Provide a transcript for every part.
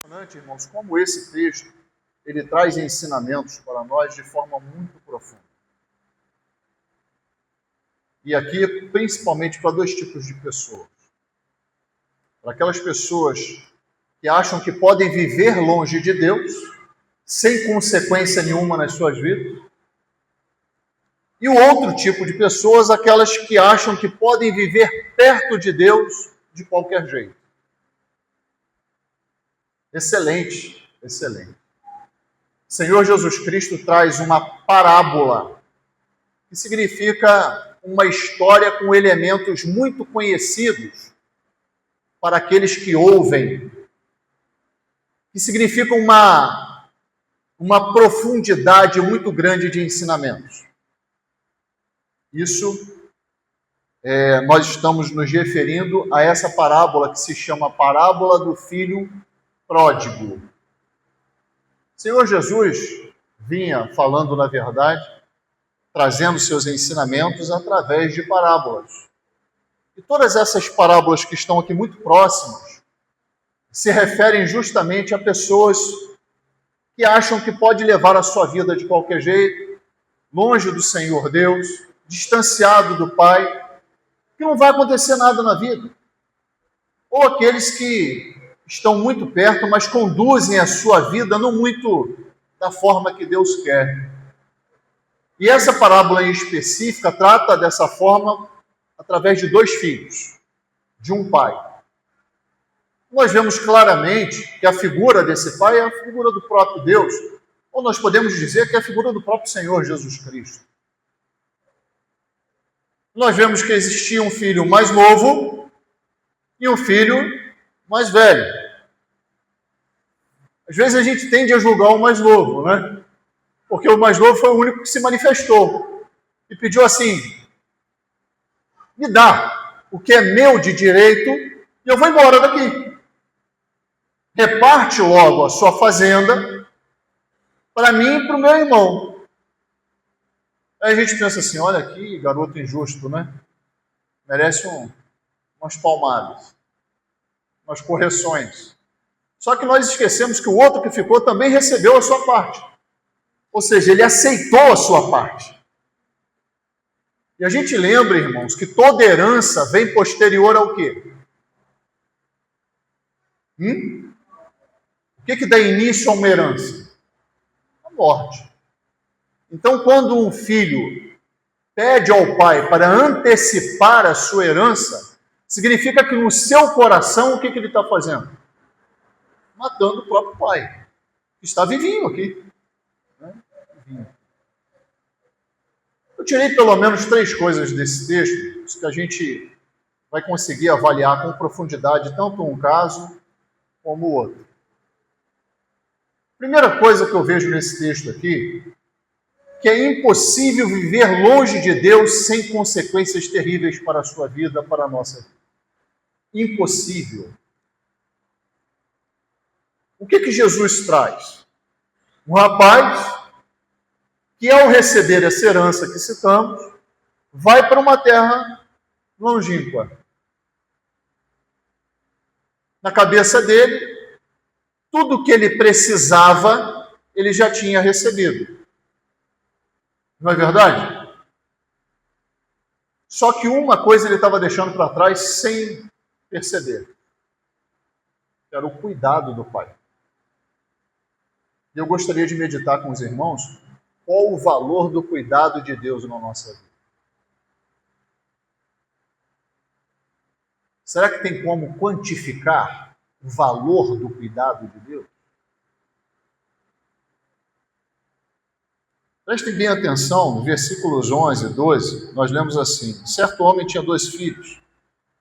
Impressionante, irmãos, como esse texto ele traz ensinamentos para nós de forma muito profunda. E aqui, principalmente para dois tipos de pessoas. Para aquelas pessoas que acham que podem viver longe de Deus, sem consequência nenhuma nas suas vidas. E o outro tipo de pessoas, aquelas que acham que podem viver perto de Deus de qualquer jeito. Excelente, excelente. O Senhor Jesus Cristo traz uma parábola, que significa uma história com elementos muito conhecidos para aqueles que ouvem, que significa uma profundidade muito grande de ensinamentos. Isso, nós estamos nos referindo a essa parábola que se chama Parábola do Filho Pródigo. O Senhor Jesus vinha falando, na verdade, trazendo seus ensinamentos através de parábolas. E todas essas parábolas que estão aqui muito próximas se referem justamente a pessoas que acham que pode levar a sua vida de qualquer jeito, longe do Senhor Deus, distanciado do Pai, que não vai acontecer nada na vida. Ou aqueles que estão muito perto, mas conduzem a sua vida não muito da forma que Deus quer. E essa parábola em específica trata dessa forma através de dois filhos, de um pai. Nós vemos claramente que a figura desse pai é a figura do próprio Deus, ou nós podemos dizer que é a figura do próprio Senhor Jesus Cristo. Nós vemos que existia um filho mais novo e um filho mais velho. Às vezes a gente tende a julgar o mais novo, né? Porque o mais novo foi o único que se manifestou e pediu assim: me dá o que é meu de direito e eu vou embora daqui. Reparte logo a sua fazenda para mim e para o meu irmão. Aí a gente pensa assim: olha aqui, garoto injusto, né? Merece umas palmadas, umas correções. Só que nós esquecemos que o outro que ficou também recebeu a sua parte. Ou seja, ele aceitou a sua parte. E a gente lembra, irmãos, que toda herança vem posterior ao quê? O que dá início a uma herança? A morte. Então, quando um filho pede ao pai para antecipar a sua herança, significa que no seu coração, o que ele está fazendo? Matando o próprio pai, que está vivinho aqui. Eu tirei pelo menos 3 coisas desse texto, que a gente vai conseguir avaliar com profundidade tanto um caso como o outro. Primeira coisa que eu vejo nesse texto aqui, que é impossível viver longe de Deus sem consequências terríveis para a sua vida, para a nossa vida. Impossível. O que Jesus traz? Um rapaz que, ao receber essa herança que citamos, vai para uma terra longínqua. Na cabeça dele, tudo o que ele precisava, ele já tinha recebido. Não é verdade? Só que uma coisa ele estava deixando para trás sem perceber. Era o cuidado do pai. E eu gostaria de meditar com os irmãos qual o valor do cuidado de Deus na nossa vida. Será que tem como quantificar o valor do cuidado de Deus? Prestem bem atenção, no versículos 11 e 12, nós lemos assim: certo homem tinha 2 filhos,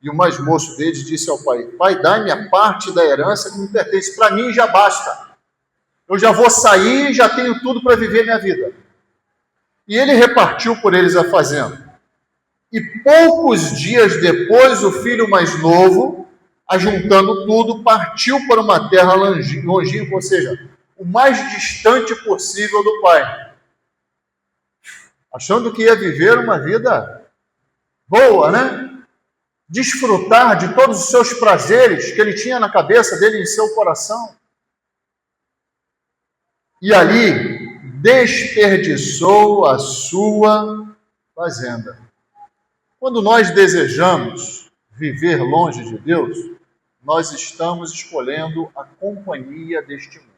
e o mais moço deles disse ao pai: pai, dai-me a parte da herança que me pertence, para mim já basta. Eu já vou sair e já tenho tudo para viver minha vida. E ele repartiu por eles a fazenda. E poucos dias depois, o filho mais novo, ajuntando tudo, partiu para uma terra longínqua, ou seja, o mais distante possível do pai. Achando que ia viver uma vida boa, né? Desfrutar de todos os seus prazeres que ele tinha na cabeça dele e em seu coração. e ali desperdiçou a sua fazenda. Quando nós desejamos viver longe de Deus, nós estamos escolhendo a companhia deste mundo.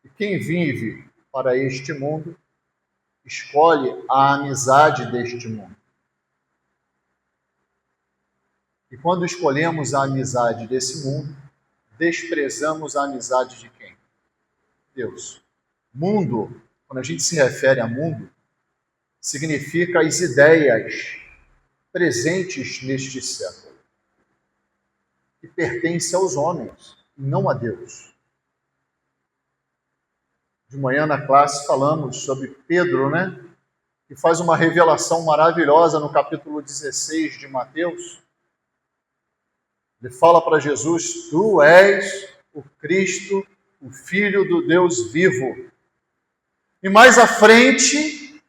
E quem vive para este mundo, escolhe a amizade deste mundo. E quando escolhemos a amizade desse mundo, desprezamos a amizade de quem? Deus. Mundo, quando a gente se refere a mundo, significa as ideias presentes neste século, que pertencem aos homens, e não a Deus. De manhã na classe falamos sobre Pedro, que faz uma revelação maravilhosa no capítulo 16 de Mateus. Ele fala para Jesus: tu és o Cristo, o Filho do Deus vivo. E mais à frente,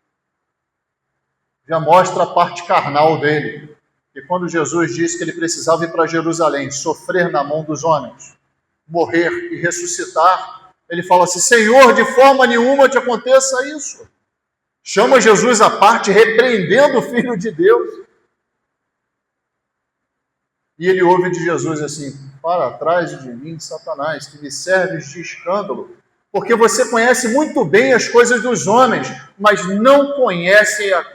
já mostra a parte carnal dele. E quando Jesus disse que ele precisava ir para Jerusalém, sofrer na mão dos homens, morrer e ressuscitar, ele fala assim: Senhor, de forma nenhuma te aconteça isso. Chama Jesus à parte, repreendendo o Filho de Deus. E ele ouve de Jesus assim: para trás de mim, Satanás, que me serves de escândalo, porque você conhece muito bem as coisas dos homens, mas não conhece as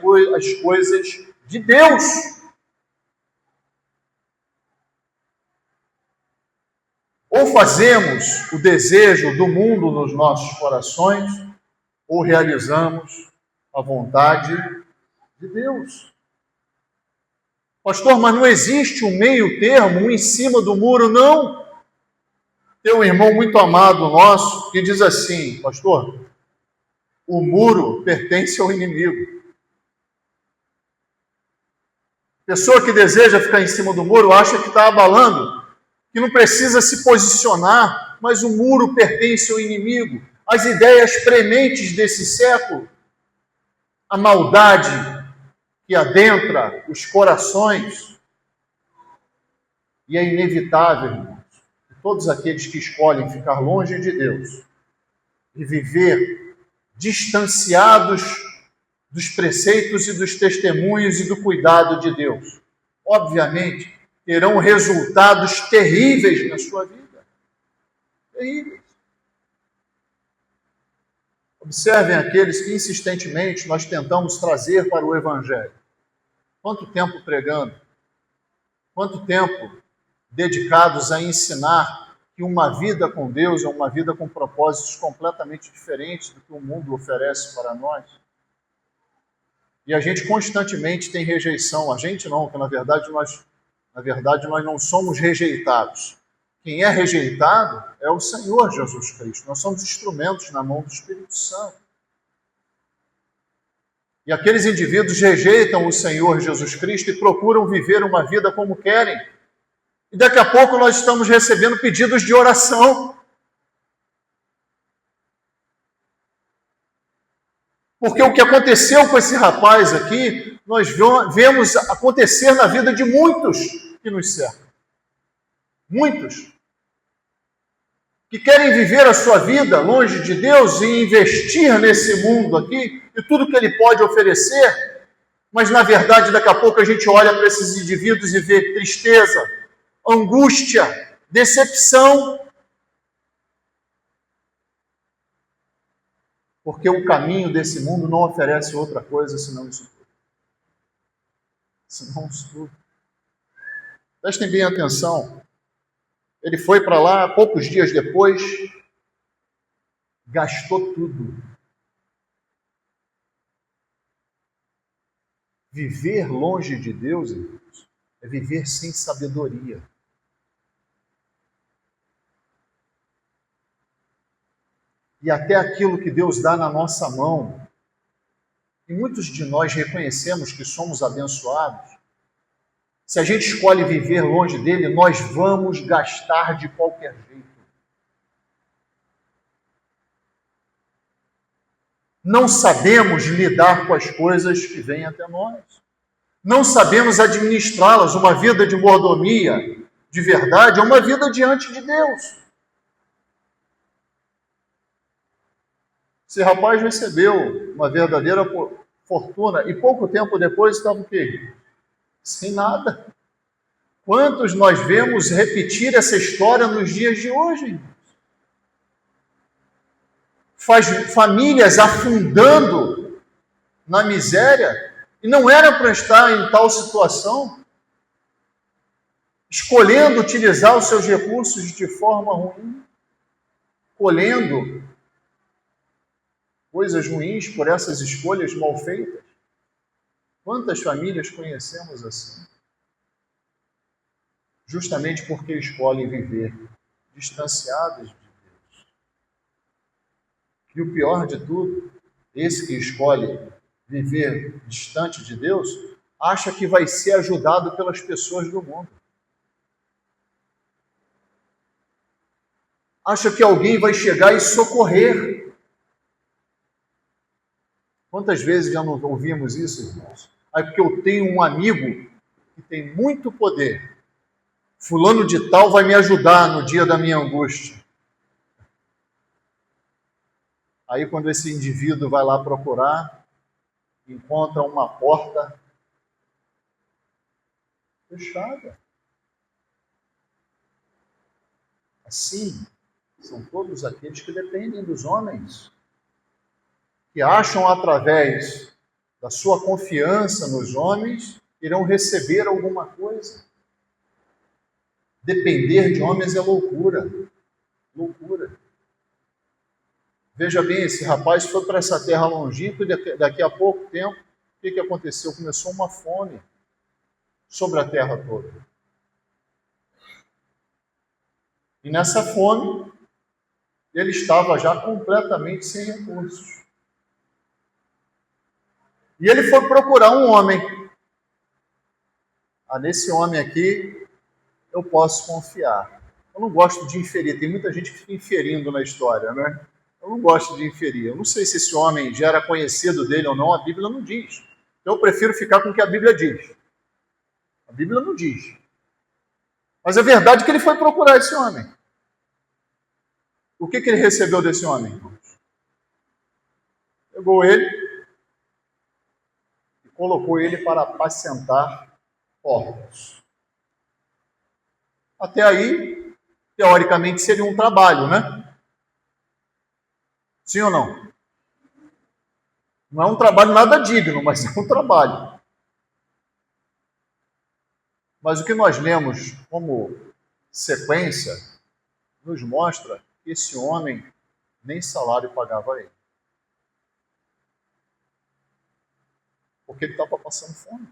coisas de Deus. Ou fazemos o desejo do mundo nos nossos corações, ou realizamos a vontade de Deus. Pastor, mas não existe um meio termo, um em cima do muro, não. Tem um irmão muito amado nosso que diz assim: pastor, o muro pertence ao inimigo. Pessoa que deseja ficar em cima do muro acha que está abalando, que não precisa se posicionar, mas o muro pertence ao inimigo. As ideias prementes desse século, a maldade que adentra os corações, e é inevitável, irmãos, que todos aqueles que escolhem ficar longe de Deus e viver distanciados dos preceitos e dos testemunhos e do cuidado de Deus, obviamente, terão resultados terríveis na sua vida. Terríveis. Observem aqueles que insistentemente nós tentamos trazer para o Evangelho. Quanto tempo pregando? Quanto tempo dedicados a ensinar que uma vida com Deus é uma vida com propósitos completamente diferentes do que o mundo oferece para nós? E a gente constantemente tem rejeição. A gente não, porque na verdade nós não somos rejeitados. Quem é rejeitado é o Senhor Jesus Cristo. Nós somos instrumentos na mão do Espírito Santo. E aqueles indivíduos rejeitam o Senhor Jesus Cristo e procuram viver uma vida como querem. E daqui a pouco nós estamos recebendo pedidos de oração. Porque o que aconteceu com esse rapaz aqui, nós vemos acontecer na vida de muitos que nos cercam. Muitos que querem viver a sua vida longe de Deus e investir nesse mundo aqui e tudo que ele pode oferecer, mas na verdade daqui a pouco a gente olha para esses indivíduos e vê tristeza, angústia, decepção, porque o caminho desse mundo não oferece outra coisa senão isso tudo. Senão isso tudo. Prestem bem atenção. Ele foi para lá, poucos dias depois, gastou tudo. Viver longe de Deus, irmãos, é viver sem sabedoria. E até aquilo que Deus dá na nossa mão, e muitos de nós reconhecemos que somos abençoados, se a gente escolhe viver longe dele, nós vamos gastar de qualquer jeito. Não sabemos lidar com as coisas que vêm até nós. Não sabemos administrá-las. Uma vida de mordomia, de verdade, é uma vida diante de Deus. Esse rapaz recebeu uma verdadeira fortuna e pouco tempo depois estava o quê? Sem nada. Quantos nós vemos repetir essa história nos dias de hoje? Famílias afundando na miséria, e não era para estar em tal situação, escolhendo utilizar os seus recursos de forma ruim, colhendo coisas ruins por essas escolhas mal feitas. Quantas famílias conhecemos assim? Justamente porque escolhem viver distanciadas de Deus. E o pior de tudo, esse que escolhe viver distante de Deus, acha que vai ser ajudado pelas pessoas do mundo. Acha que alguém vai chegar e socorrer. Quantas vezes já não ouvimos isso, irmãos? Aí porque eu tenho um amigo que tem muito poder. Fulano de tal vai me ajudar no dia da minha angústia. Aí quando esse indivíduo vai lá procurar, encontra uma porta fechada. Assim, são todos aqueles que dependem dos homens, que acham através da sua confiança nos homens, irão receber alguma coisa. Depender de homens é loucura. Loucura. Veja bem, esse rapaz foi para essa terra longínqua e daqui a pouco tempo, o que aconteceu? Começou uma fome sobre a terra toda. E nessa fome, ele estava já completamente sem recursos. E ele foi procurar um homem. Nesse homem aqui, eu posso confiar. Eu não gosto de inferir, tem muita gente que fica inferindo na história, né? Eu não gosto de inferir. Eu não sei se esse homem já era conhecido dele ou não, a Bíblia não diz. Então eu prefiro ficar com o que a Bíblia diz. A Bíblia não diz. Mas é verdade que ele foi procurar esse homem. O que ele recebeu desse homem, irmãos? Pegou ele e colocou ele para apacentar porcos. Até aí, teoricamente, seria um trabalho, né? Sim ou não? Não é um trabalho nada digno, mas é um trabalho. Mas o que nós lemos como sequência nos mostra que esse homem nem salário pagava a ele. Porque ele estava passando fome.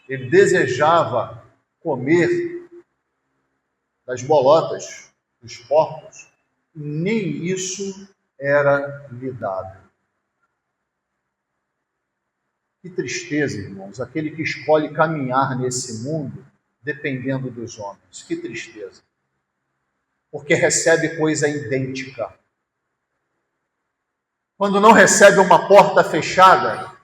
Ele desejava comer das bolotas dos porcos, e nem isso era lhe dado. Que tristeza, irmãos, aquele que escolhe caminhar nesse mundo dependendo dos homens. Que tristeza. Porque recebe coisa idêntica. Quando não recebe uma porta fechada,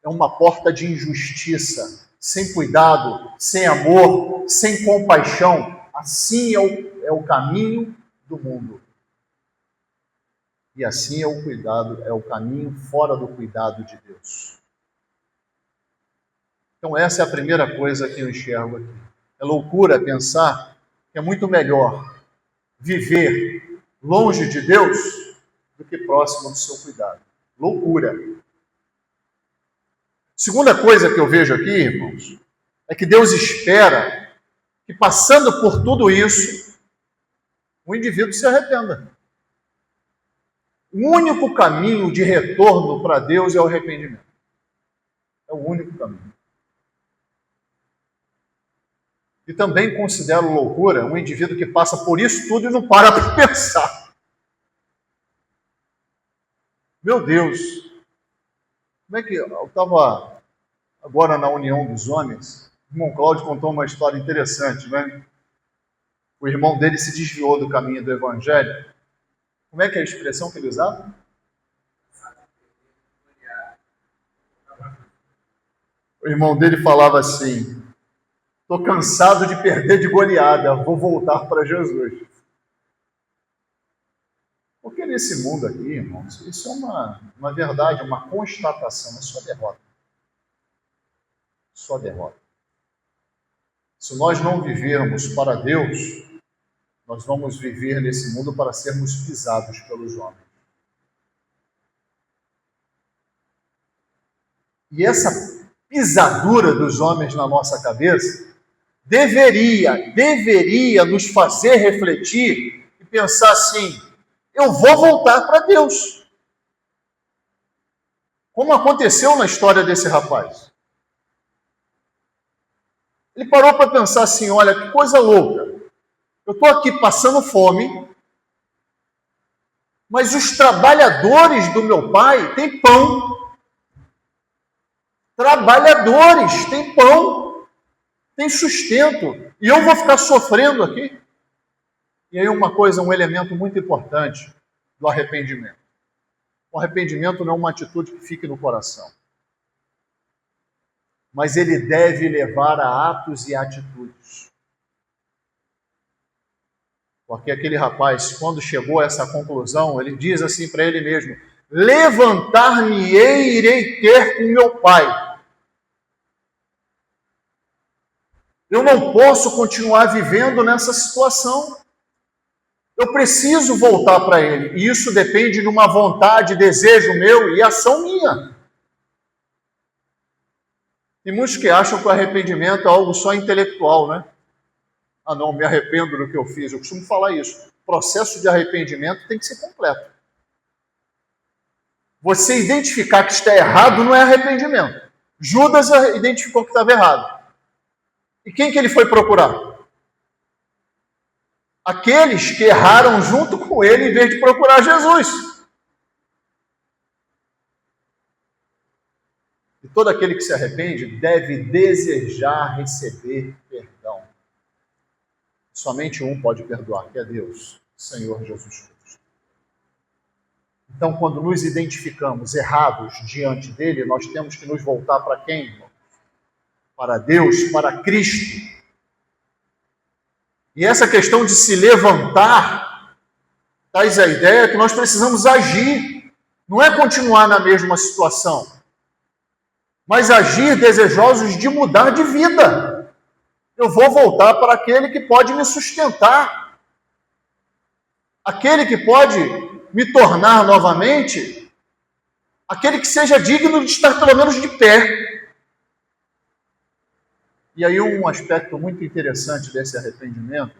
é uma porta de injustiça, sem cuidado, sem amor, sem compaixão. Assim é o caminho do mundo. E assim é o caminho fora do cuidado de Deus. Então essa é a primeira coisa que eu enxergo aqui. É loucura pensar que é muito melhor viver longe de Deus do que próximo do seu cuidado. Loucura. Segunda coisa que eu vejo aqui, irmãos, é que Deus espera que, passando por tudo isso, o indivíduo se arrependa. O único caminho de retorno para Deus é o arrependimento. É o único caminho. E também considero loucura um indivíduo que passa por isso tudo e não para pensar. Meu Deus, como é que eu estava agora na União dos Homens, o irmão Cláudio contou uma história interessante, né? O irmão dele se desviou do caminho do Evangelho. Como é que é a expressão que ele usava? O irmão dele falava assim: estou cansado de perder de goleada, vou voltar para Jesus. Porque nesse mundo aqui, irmãos, isso é uma verdade, uma constatação, é só derrota. Só derrota. Se nós não vivermos para Deus, nós vamos viver nesse mundo para sermos pisados pelos homens. E essa pisadura dos homens na nossa cabeça deveria nos fazer refletir e pensar assim: eu vou voltar para Deus. Como aconteceu na história desse rapaz. Ele parou para pensar assim: olha, que coisa louca. Eu estou aqui passando fome, mas os trabalhadores do meu pai têm pão. Trabalhadores têm pão, têm sustento. E eu vou ficar sofrendo aqui? E aí um elemento muito importante do arrependimento. O arrependimento não é uma atitude que fique no coração, mas ele deve levar a atos e atitudes. Porque aquele rapaz, quando chegou a essa conclusão, ele diz assim para ele mesmo: levantar-me-ei e irei ter com meu pai. Eu não posso continuar vivendo nessa situação. Eu preciso voltar para ele. E isso depende de uma vontade, desejo meu e ação minha. Tem muitos que acham que o arrependimento é algo só intelectual, né? Ah, não, me arrependo do que eu fiz. Eu costumo falar isso. O processo de arrependimento tem que ser completo. Você identificar que está errado não é arrependimento. Judas identificou que estava errado. E quem que ele foi procurar? Aqueles que erraram junto com ele em vez de procurar Jesus. E todo aquele que se arrepende deve desejar receber perdão. Somente um pode perdoar, que é Deus, Senhor Jesus Cristo. Então, quando nos identificamos errados diante dele, nós temos que nos voltar para quem, irmão? Para Deus, para Cristo. E essa questão de se levantar, traz a ideia que nós precisamos agir. Não é continuar na mesma situação, mas agir desejosos de mudar de vida. Eu vou voltar para aquele que pode me sustentar. Aquele que pode me tornar novamente, aquele que seja digno de estar pelo menos de pé. E aí um aspecto muito interessante desse arrependimento,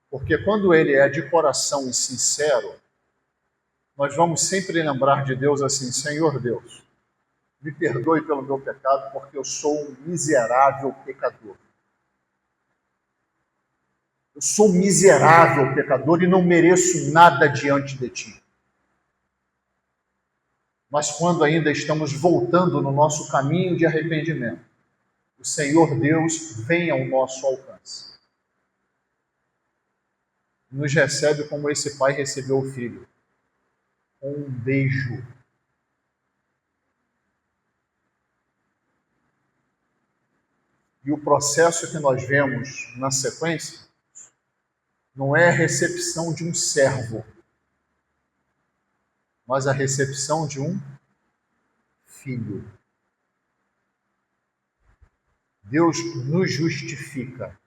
porque quando ele é de coração e sincero, nós vamos sempre lembrar de Deus assim: Senhor Deus, me perdoe pelo meu pecado, porque eu sou um miserável pecador. Eu sou um miserável pecador e não mereço nada diante de ti. Mas quando ainda estamos voltando no nosso caminho de arrependimento, o Senhor Deus vem ao nosso alcance. Nos recebe como esse pai recebeu o filho, com um beijo. E o processo que nós vemos na sequência não é a recepção de um servo, mas a recepção de um filho. Deus nos justifica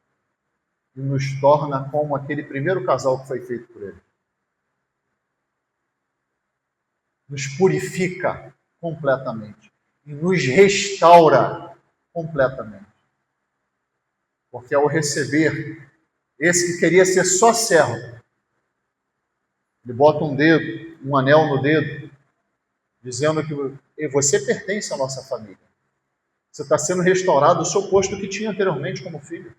e nos torna como aquele primeiro casal que foi feito por ele. Nos purifica completamente e nos restaura completamente. Porque ao receber esse que queria ser só servo, ele bota um dedo, um anel no dedo, dizendo que você pertence à nossa família. Você está sendo restaurado do seu posto que tinha anteriormente como filho.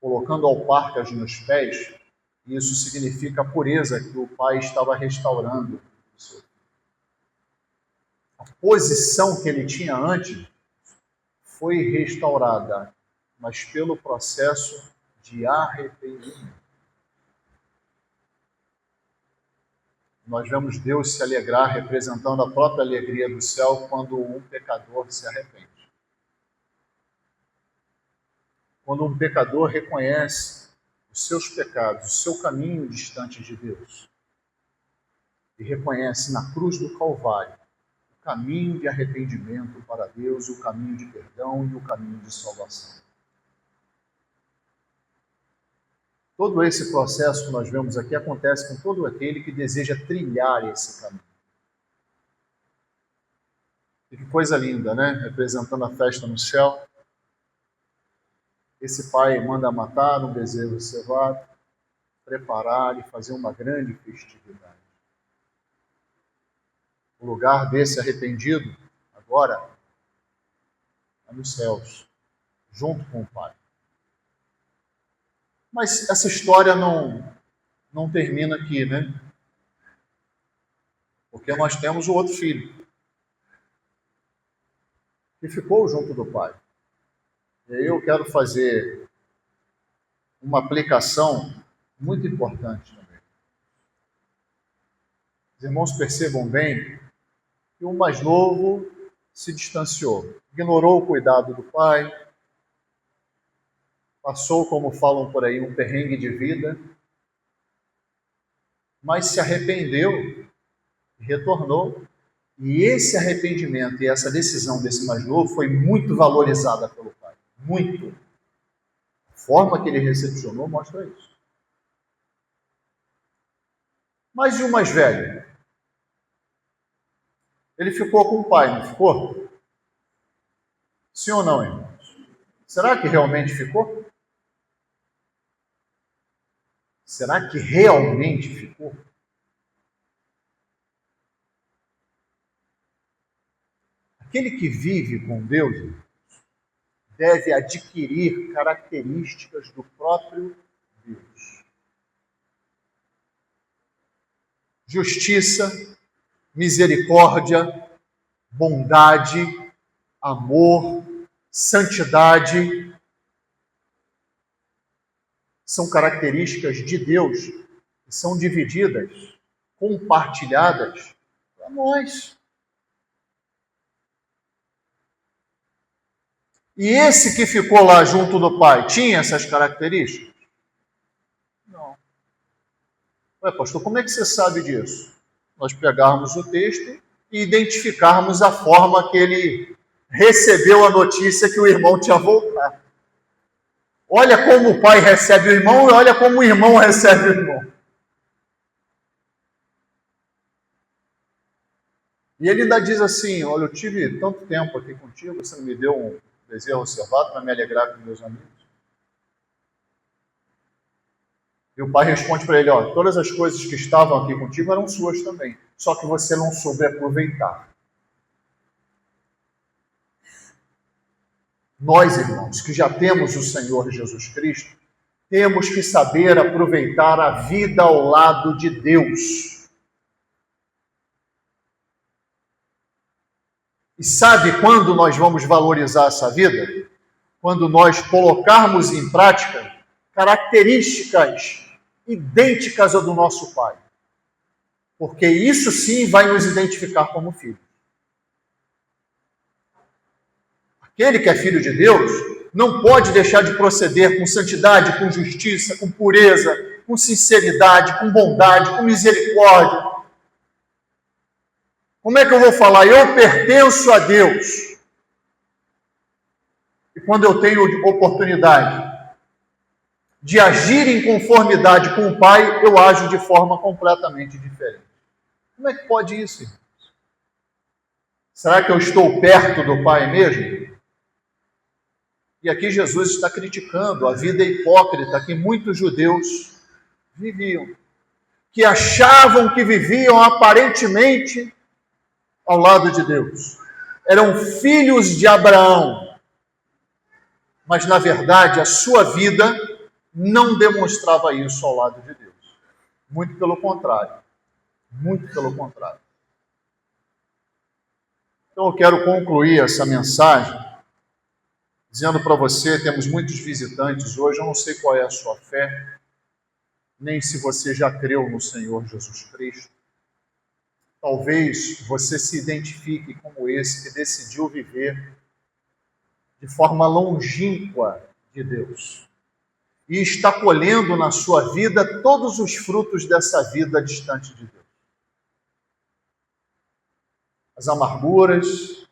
Colocando alparcas nos pés, isso significa a pureza que o pai estava restaurando. A posição que ele tinha antes foi restaurada, mas pelo processo de arrependimento. Nós vemos Deus se alegrar, representando a própria alegria do céu, quando um pecador se arrepende. Quando um pecador reconhece os seus pecados, o seu caminho distante de Deus, e reconhece na cruz do Calvário o caminho de arrependimento para Deus, o caminho de perdão e o caminho de salvação. Todo esse processo que nós vemos aqui acontece com todo aquele que deseja trilhar esse caminho. E que coisa linda, né? Representando a festa no céu. Esse pai manda matar um bezerro cevado, preparar e fazer uma grande festividade. O lugar desse arrependido, agora, é nos céus, junto com o pai. Mas essa história não termina aqui, né? Porque nós temos o outro filho, que ficou junto do pai. E aí eu quero fazer uma aplicação muito importante também. Os irmãos percebam bem que o mais novo se distanciou, ignorou o cuidado do pai, passou, como falam por aí, um perrengue de vida, mas se arrependeu e retornou. E esse arrependimento e essa decisão desse mais novo foi muito valorizada pelo pai. Muito. A forma que ele recepcionou mostra isso. Mas e o mais velho? Ele ficou com o pai, não ficou? Sim ou não, irmãos? Será que realmente ficou? Será que realmente ficou? Aquele que vive com Deus deve adquirir características do próprio Deus. Justiça, misericórdia, bondade, amor, santidade são características de Deus que são divididas, compartilhadas para nós. E esse que ficou lá junto do pai, tinha essas características? Não. Ué, pastor, como é que você sabe disso? Nós pegarmos o texto e identificarmos a forma que ele recebeu a notícia que o irmão tinha voltado. Olha como o pai recebe o irmão e olha como o irmão recebe o irmão. E ele ainda diz assim, olha, eu tive tanto tempo aqui contigo, você não me deu um bezerro cevado para me alegrar com meus amigos. E o pai responde para ele, ó, todas as coisas que estavam aqui contigo eram suas também, só que você não soube aproveitar. Nós, irmãos, que já temos o Senhor Jesus Cristo, temos que saber aproveitar a vida ao lado de Deus. E sabe quando nós vamos valorizar essa vida? Quando nós colocarmos em prática características idênticas ao do nosso Pai. Porque isso sim vai nos identificar como filhos. Aquele que é filho de Deus não pode deixar de proceder com santidade, com justiça, com pureza, com sinceridade, com bondade, com misericórdia. Como é que eu vou falar? Eu pertenço a Deus. E quando eu tenho oportunidade de agir em conformidade com o Pai, eu ajo de forma completamente diferente. Como é que pode isso, irmãos? Será que eu estou perto do Pai mesmo? E aqui Jesus está criticando a vida hipócrita que muitos judeus viviam, que achavam que viviam aparentemente ao lado de Deus. Eram filhos de Abraão, mas na verdade a sua vida não demonstrava isso ao lado de Deus. Muito pelo contrário. Muito pelo contrário. Então eu quero concluir essa mensagem dizendo para você, temos muitos visitantes hoje, eu não sei qual é a sua fé, nem se você já creu no Senhor Jesus Cristo. Talvez você se identifique como esse que decidiu viver de forma longínqua de Deus e está colhendo na sua vida todos os frutos dessa vida distante de Deus. as amarguras,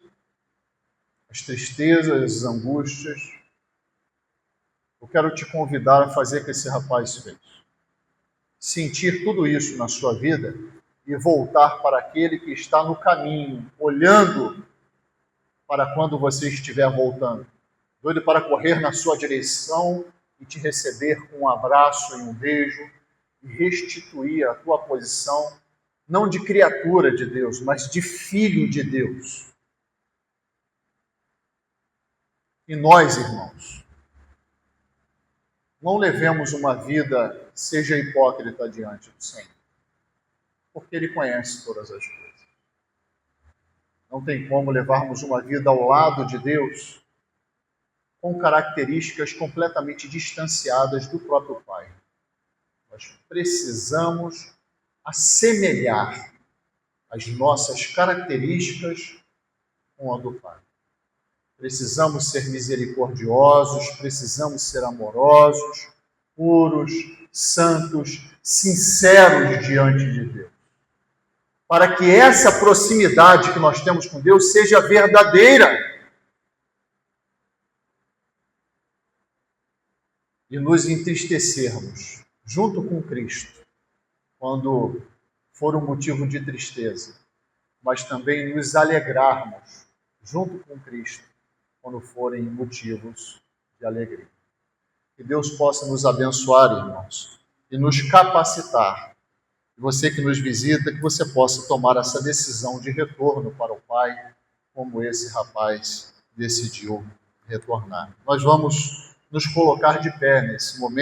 as tristezas, as angústias. Eu quero te convidar a fazer o que esse rapaz fez. Sentir tudo isso na sua vida e voltar para aquele que está no caminho, olhando para quando você estiver voltando. Doido para correr na sua direção e te receber com um abraço e um beijo e restituir a tua posição, não de criatura de Deus, mas de filho de Deus. E nós, irmãos, não levemos uma vida, seja hipócrita diante do Senhor, porque Ele conhece todas as coisas. Não tem como levarmos uma vida ao lado de Deus com características completamente distanciadas do próprio Pai. Nós precisamos assemelhar as nossas características com a do Pai. Precisamos ser misericordiosos, precisamos ser amorosos, puros, santos, sinceros diante de Deus. Para que essa proximidade que nós temos com Deus seja verdadeira. E nos entristecermos junto com Cristo, quando for um motivo de tristeza, mas também nos alegrarmos junto com Cristo, quando forem motivos de alegria. Que Deus possa nos abençoar, irmãos, e nos capacitar. E você que nos visita, que você possa tomar essa decisão de retorno para o Pai, como esse rapaz decidiu retornar. Nós vamos nos colocar de pé nesse momento.